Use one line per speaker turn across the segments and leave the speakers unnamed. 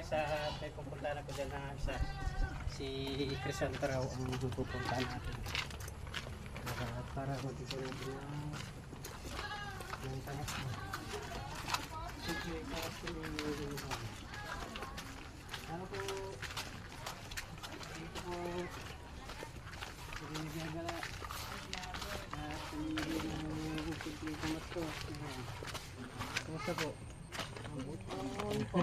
guys, may pupunta na ko dyan na si Crisanta raw ang pupunta natin. Para mag-isa natin ng tanak mo. Sige, para sa mga ano po, dito po, nagagala at hindi ng simple kamat ko. Kumusta po? Mabuti po.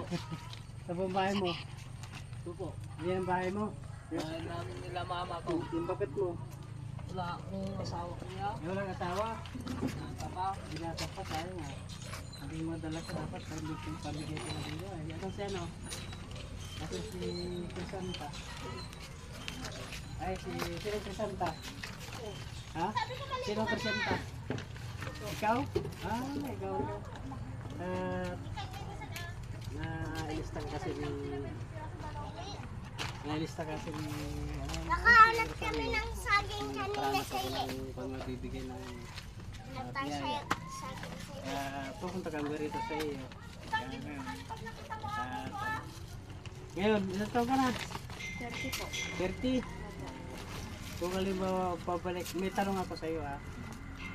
Sa bahay mo? Ito po. Yan ang bahay mo?
Bahay namin nila mama ko.
Yung bakit mo?
Wala akong asawa ko niya.
Walang asawa?
Papa.
Binata pa tayo nga. Hindi mo dala ka dapat pamigay ko na din doon. Yan si ano? Kasi si Crisanta. Ay, sino Crisanta? Ha? Sino Crisanta? Ikaw? Ah, ikaw. Nailista kasi ni
Nakahanap kami ng saging kanina sa iyo.
Kung mabibigay ng
Nagtasaya
biyaya.
saging sa iyo.
Kaya pupunta kami rito sa iyo. Ngayon, ilang taon ka na?
30 po.
30? Kung halimbawa babalik, may tanong ako sa iyo ha.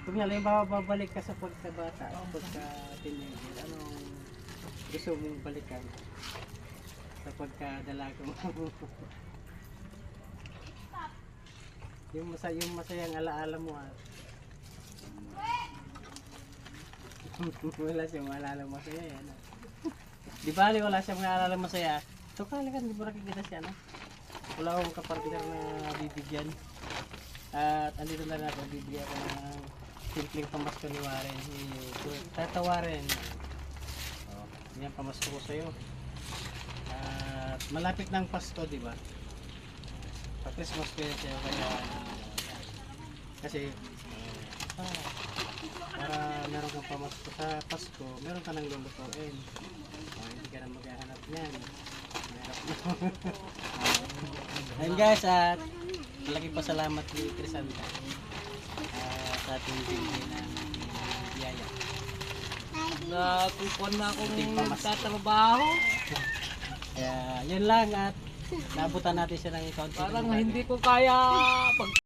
Kung halimbawa babalik ka sa pagkabata, pagka-teenager, anong gusto mong balikan? Sa pagkadalaga mo. yung masayang alaala mo ha. Wala siyang maalala masaya yan. Di ba wala siyang maalala masaya? So kalagan, di ba nakikita siya no? Wala akong kapartner na bibigyan. At andito na ako, bibigyan ko ng simpleng pamasko ni Warren. Tatawarin. Oh, yan pamasko ko sa'yo. At malapit ng Pasko, di ba? Pa-Christmas ko yan sa'yo. Kaya, kasi, para meron kang pamasko sa Pasko, meron ka nang lulutuin. Hindi ka na maghahanap niyan. Ayun guys, at malaking pasalamat ni Crisanta sa ating binigay na biyaya.
Nakukuha na akong tatrabaho.
Kaya yun lang at naabutan natin siya ng kaunti.
Parang hindi ko kaya pag